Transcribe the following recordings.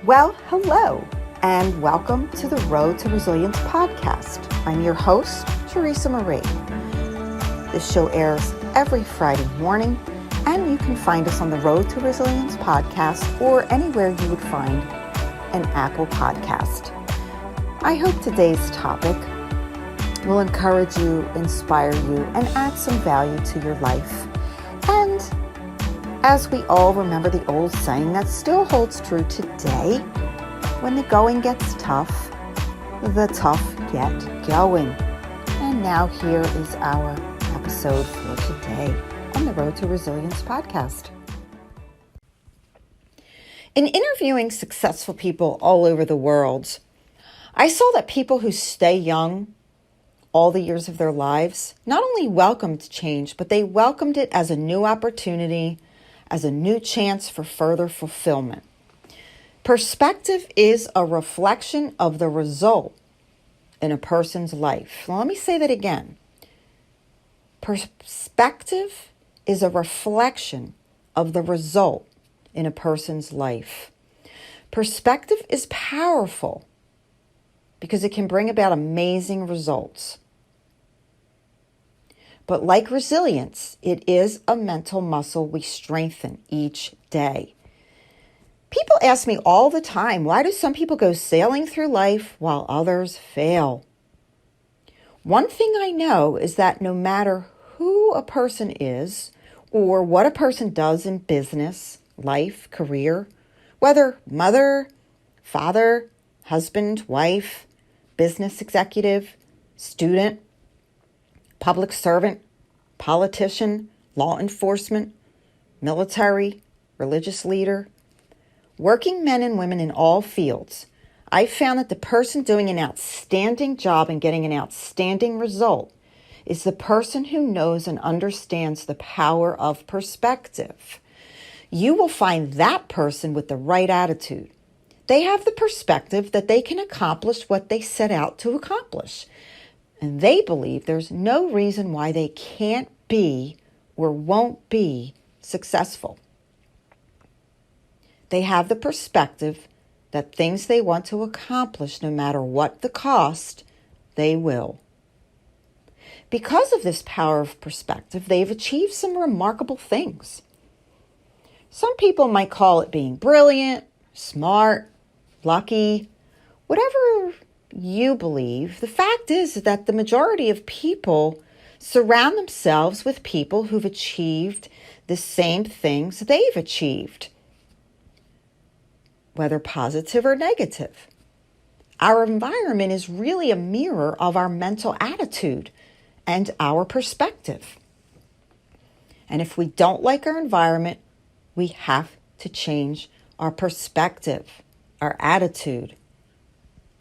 Well, hello, and welcome to the Road to Resilience podcast. I'm your host, Teresa Marie. This show airs every Friday morning, and you can find us on the Road to Resilience podcast or anywhere you would find an Apple podcast. I hope today's topic will encourage you, inspire you, and add some value to your life. And as we all remember the old saying that still holds true today, when the going gets tough, the tough get going. And now here is our episode for today on the Road to Resilience podcast. In interviewing successful people all over the world, I saw that people who stay young all the years of their lives not only welcomed change, but they welcomed it as a new opportunity, as a new chance for further fulfillment. Perspective is a reflection of the result in a person's life. Now, let me say that again. Perspective is a reflection of the result in a person's life. Perspective is powerful because it can bring about amazing results. But like resilience, it is a mental muscle we strengthen each day. People ask me all the time, why do some people go sailing through life while others fail? One thing I know is that no matter who a person is or what a person does in business, life, career, whether mother, father, husband, wife, business executive, student, public servant, politician, law enforcement, military, religious leader, working men and women in all fields, I found that the person doing an outstanding job and getting an outstanding result is the person who knows and understands the power of perspective. You will find that person with the right attitude. They have the perspective that they can accomplish what they set out to accomplish. And they believe there's no reason why they can't be or won't be successful. They have the perspective that things they want to accomplish, no matter what the cost, they will. Because of this power of perspective, they've achieved some remarkable things. Some people might call it being brilliant, smart, lucky, whatever you believe. The fact is that the majority of people surround themselves with people who've achieved the same things they've achieved, whether positive or negative. Our environment is really a mirror of our mental attitude and our perspective. And if we don't like our environment, we have to change our perspective, our attitude.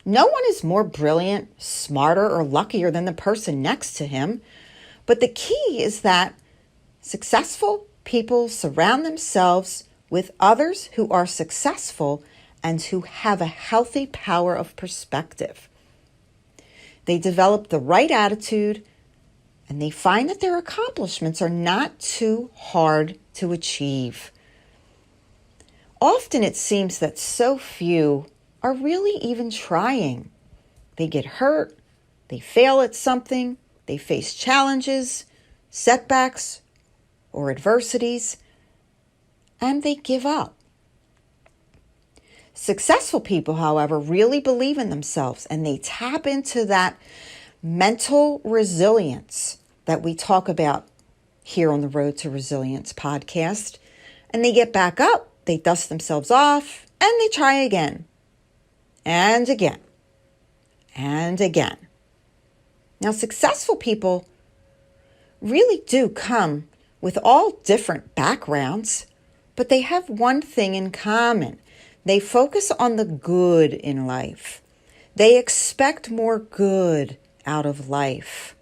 No one is more brilliant, smarter, or luckier than the person next to him. But the key is that successful people surround themselves with others who are successful and who have a healthy power of perspective. They develop the right attitude, and they find that their accomplishments are not too hard to achieve. Often it seems that so few are really even trying. They get hurt, they fail at something, they face challenges, setbacks, or adversities, and they give up. Successful people, however, really believe in themselves, and they tap into that mental resilience that we talk about here on the Road to Resilience podcast, and they get back up, they dust themselves off, and they try again. And again, and again. Now, successful people really do come with all different backgrounds, but they have one thing in common. They focus on the good in life. They expect more good out of life.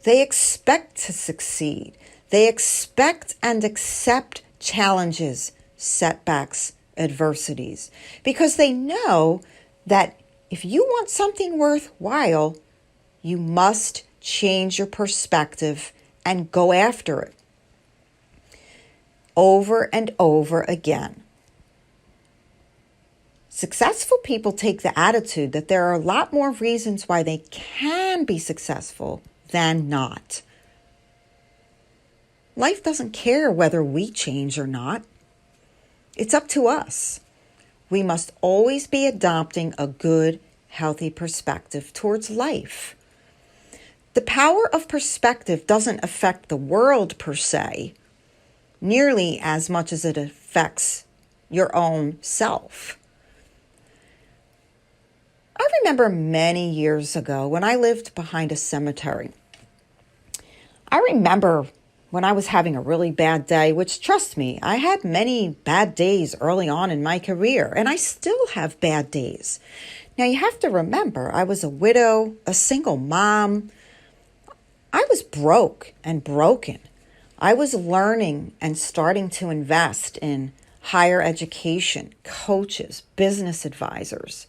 They expect to succeed. They expect and accept challenges, setbacks, adversities, because they know that if you want something worthwhile, you must change your perspective and go after it over and over again. Successful people take the attitude that there are a lot more reasons why they can be successful than not. Life doesn't care whether we change or not. It's up to us. We must always be adopting a good, healthy perspective towards life. The power of perspective doesn't affect the world per se, nearly as much as it affects your own self. I remember many years ago when I lived behind a cemetery. I remember when I was having a really bad day, which, trust me, I had many bad days early on in my career, and I still have bad days. Now, you have to remember, I was a widow, a single mom. I was broke and broken. I was learning and starting to invest in higher education, coaches, business advisors.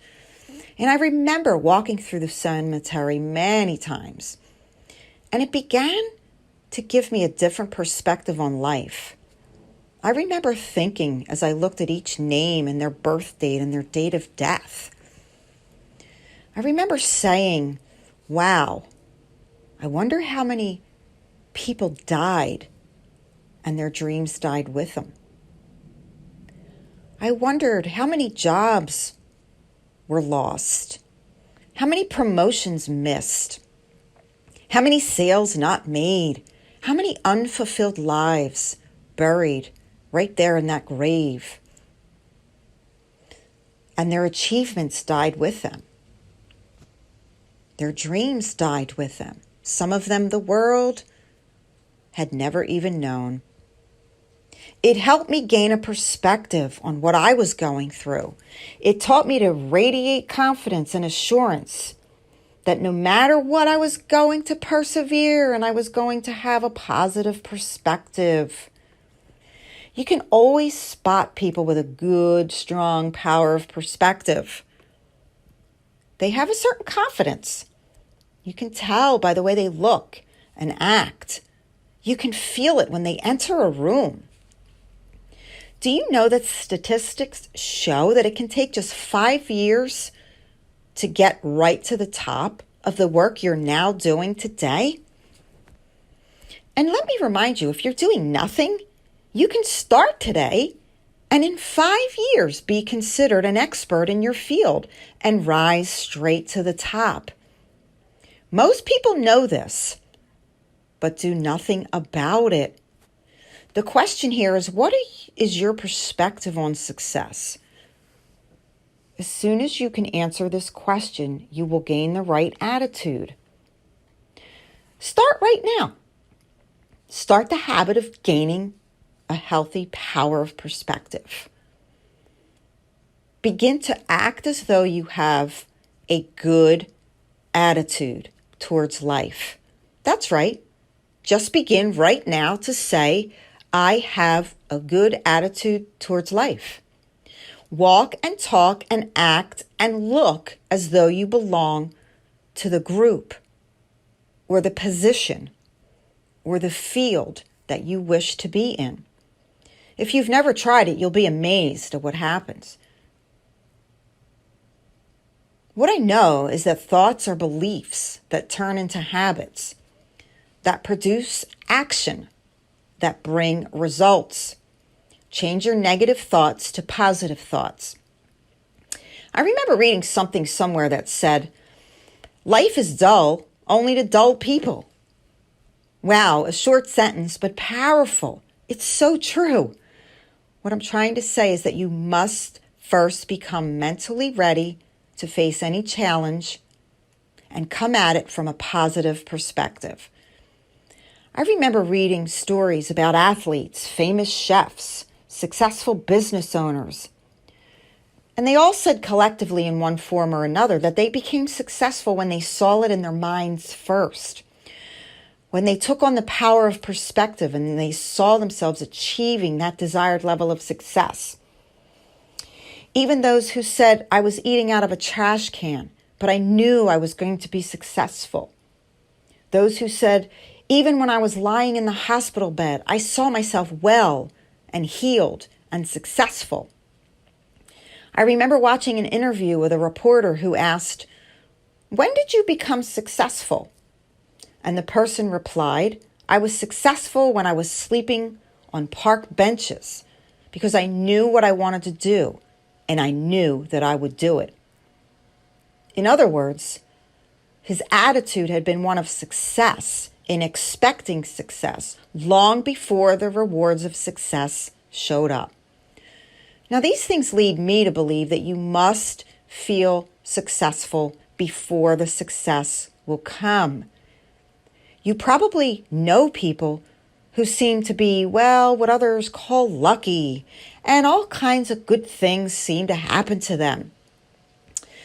And I remember walking through the cemetery many times, and it began to give me a different perspective on life. I remember thinking as I looked at each name and their birth date and their date of death. I remember saying, wow, I wonder how many people died and their dreams died with them. I wondered how many jobs were lost, how many promotions missed, how many sales not made, how many unfulfilled lives buried right there in that grave. And their achievements died with them. Their dreams died with them. Some of them the world had never even known. It helped me gain a perspective on what I was going through. It taught me to radiate confidence and assurance that no matter what, I was going to persevere and I was going to have a positive perspective. You can always spot people with a good, strong power of perspective. They have a certain confidence. You can tell by the way they look and act. You can feel it when they enter a room. Do you know that statistics show that it can take just 5 years to get right to the top of the work you're now doing today? And let me remind you, if you're doing nothing, you can start today and in 5 years be considered an expert in your field and rise straight to the top. Most people know this, but do nothing about it. The question here is, what is your perspective on success? As soon as you can answer this question, you will gain the right attitude. Start right now. Start the habit of gaining a healthy power of perspective. Begin to act as though you have a good attitude towards life. That's right. Just begin right now to say, I have a good attitude towards life. Walk and talk and act and look as though you belong to the group or the position or the field that you wish to be in. If you've never tried it, you'll be amazed at what happens. What I know is that thoughts are beliefs that turn into habits, that produce action, that bring results. Change your negative thoughts to positive thoughts. I remember reading something somewhere that said, life is dull only to dull people. Wow, a short sentence, but powerful. It's so true. What I'm trying to say is that you must first become mentally ready to face any challenge and come at it from a positive perspective. I remember reading stories about athletes, famous chefs, successful business owners. And they all said collectively in one form or another that they became successful when they saw it in their minds first. When they took on the power of perspective and they saw themselves achieving that desired level of success. Even those who said, I was eating out of a trash can, but I knew I was going to be successful. Those who said, even when I was lying in the hospital bed, I saw myself well and healed and successful. I remember watching an interview with a reporter who asked, "When did you become successful?" And the person replied, "I was successful when I was sleeping on park benches because I knew what I wanted to do and I knew that I would do it." In other words, his attitude had been one of success, in expecting success, long before the rewards of success showed up. Now, these things lead me to believe that you must feel successful before the success will come. You probably know people who seem to be, well, what others call lucky, and all kinds of good things seem to happen to them.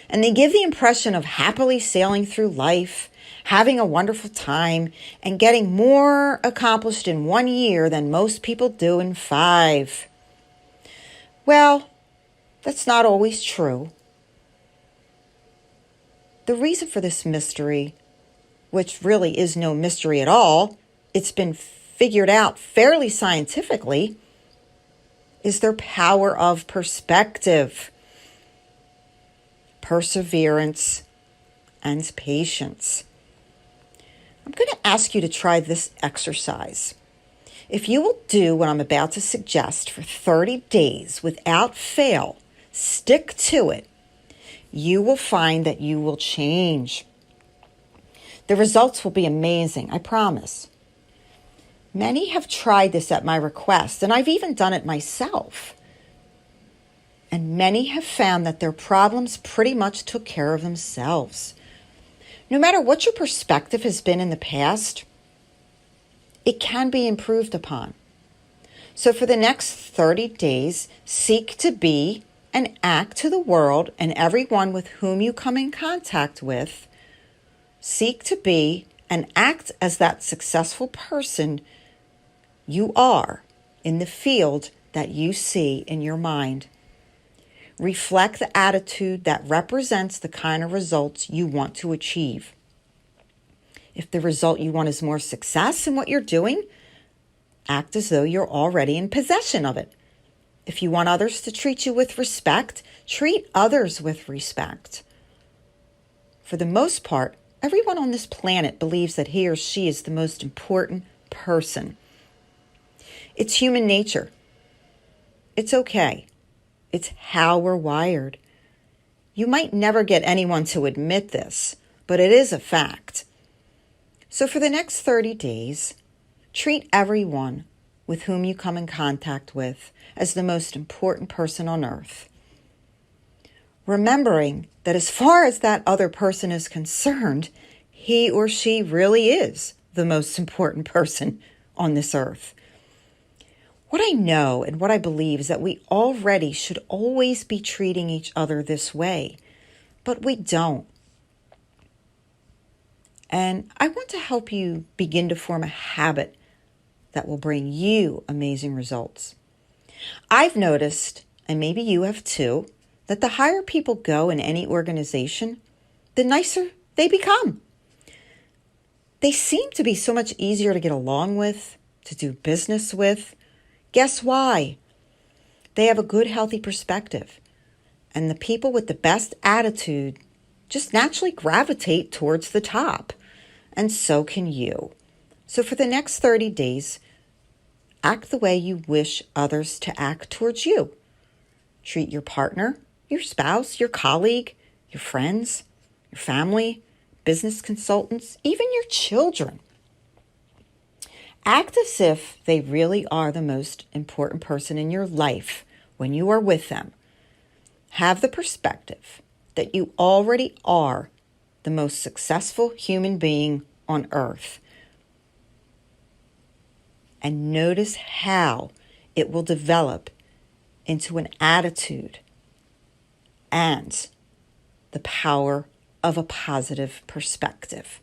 And they give the impression of happily sailing through life, having a wonderful time, and getting more accomplished in 1 year than most people do in 5. Well, that's not always true. The reason for this mystery, which really is no mystery at all, it's been figured out fairly scientifically, is their power of perspective, perseverance, and patience. I'm going to ask you to try this exercise. If you will do what I'm about to suggest for 30 days without fail, stick to it, you will find that you will change. The results will be amazing, I promise. Many have tried this at my request, and I've even done it myself. And many have found that their problems pretty much took care of themselves. No matter what your perspective has been in the past, it can be improved upon. So for the next 30 days, seek to be and act to the world and everyone with whom you come in contact with. Seek to be and act as that successful person you are in the field that you see in your mind. Reflect the attitude that represents the kind of results you want to achieve. If the result you want is more success in what you're doing, act as though you're already in possession of it. If you want others to treat you with respect, treat others with respect. For the most part, everyone on this planet believes that he or she is the most important person. It's human nature. It's okay. It's how we're wired. You might never get anyone to admit this, but it is a fact. So for the next 30 days, treat everyone with whom you come in contact with as the most important person on earth. Remembering that as far as that other person is concerned, he or she really is the most important person on this earth. What I know and what I believe is that we already should always be treating each other this way, but we don't. And I want to help you begin to form a habit that will bring you amazing results. I've noticed, and maybe you have too, that the higher people go in any organization, the nicer they become. They seem to be so much easier to get along with, to do business with. Guess why? They have a good, healthy perspective. And the people with the best attitude just naturally gravitate towards the top. And so can you. So for the next 30 days, act the way you wish others to act towards you. Treat your partner, your spouse, your colleague, your friends, your family, business consultants, even your children. Act as if they really are the most important person in your life when you are with them. Have the perspective that you already are the most successful human being on earth. And notice how it will develop into an attitude and the power of a positive perspective.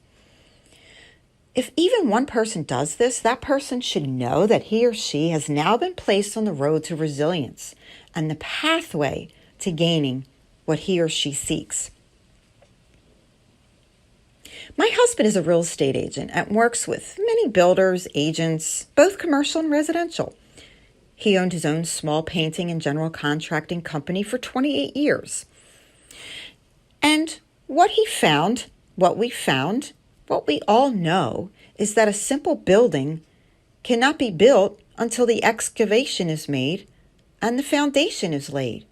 If even one person does this, that person should know that he or she has now been placed on the road to resilience and the pathway to gaining what he or she seeks. My husband is a real estate agent and works with many builders, agents, both commercial and residential. He owned his own small painting and general contracting company for 28 years. And what we found, what we all know, is that a simple building cannot be built until the excavation is made and the foundation is laid.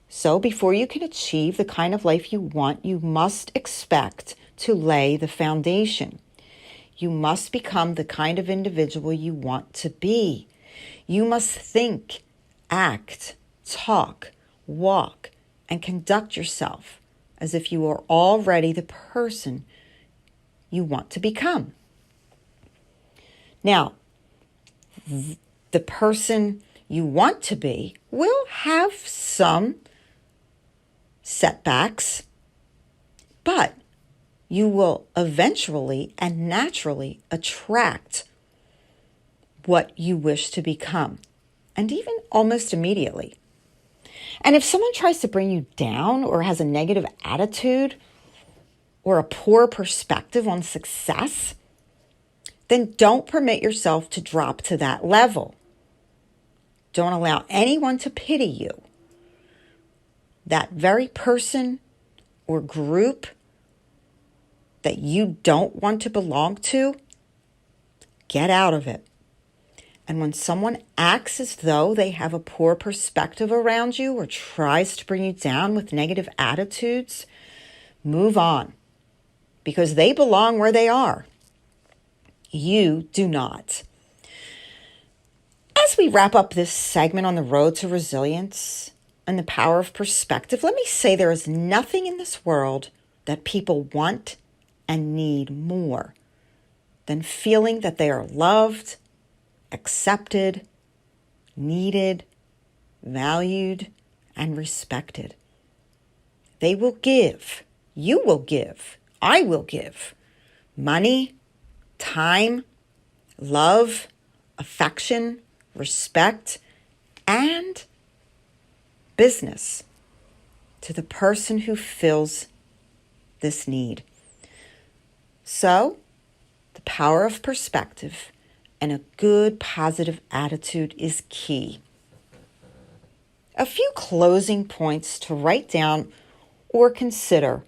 So before you can achieve the kind of life you want, you must expect to lay the foundation. You must become the kind of individual you want to be. You must think, act, talk, walk, and conduct yourself as if you are already the person you want to become. Now, the person you want to be will have some setbacks, but you will eventually and naturally attract what you wish to become, and even almost immediately. And if someone tries to bring you down or has a negative attitude or a poor perspective on success, then don't permit yourself to drop to that level. Don't allow anyone to pity you. That very person or group that you don't want to belong to, get out of it. And when someone acts as though they have a poor perspective around you or tries to bring you down with negative attitudes, move on, because they belong where they are. You do not. As we wrap up this segment on the road to resilience and the power of perspective, let me say there is nothing in this world that people want and need more than feeling that they are loved, accepted, needed, valued, and respected. They will give, you will give, I will give money, time, love, affection, respect, and business to the person who fills this need. So, the power of perspective and a good positive attitude is key. A few closing points to write down or consider.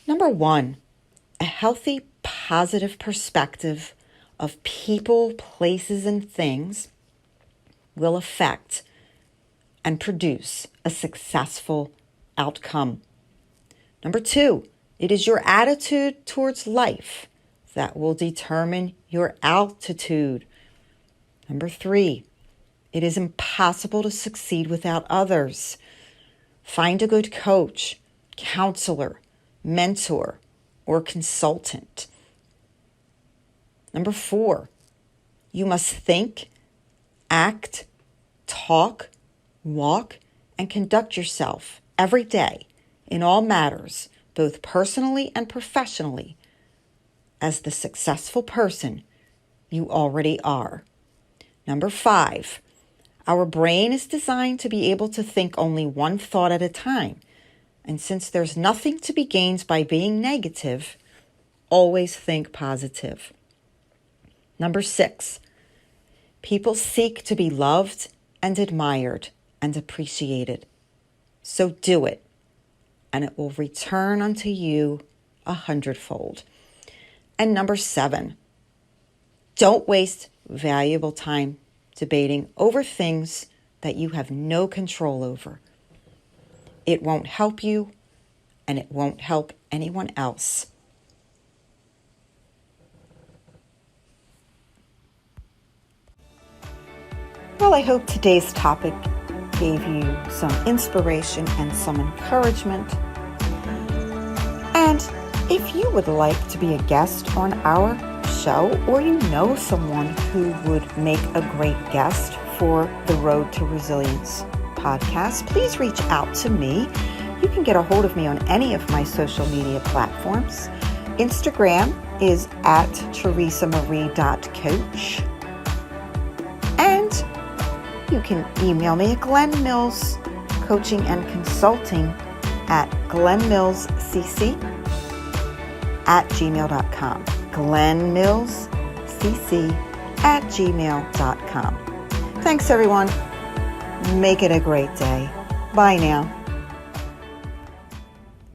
Number 1, a healthy positive perspective of people, places, and things will affect and produce a successful outcome. Number 2, it is your attitude towards life that will determine your altitude. Number 3, it is impossible to succeed without others. Find a good coach, counselor, mentor, or consultant. Number 4, you must think, act, talk, walk, and conduct yourself every day in all matters, both personally and professionally, as the successful person you already are. Number 5, our brain is designed to be able to think only one thought at a time. And since there's nothing to be gained by being negative, always think positive. Number 6, people seek to be loved and admired and appreciated. So do it, and it will return unto you 100-fold. And number 7, don't waste valuable time debating over things that you have no control over. It won't help you, and it won't help anyone else. Well, I hope today's topic gave you some inspiration and some encouragement. And if you would like to be a guest on our show, or you know someone who would make a great guest for the Road to Resilience podcast, please reach out to me. You can get a hold of me on any of my social media platforms. Instagram is at teresamarie.coach. And you can email me at Glenn Mills Coaching and Consulting at glennmillscc@gmail.com. glennmillscc gmail.com. Thanks, everyone. Make it a great day. Bye now.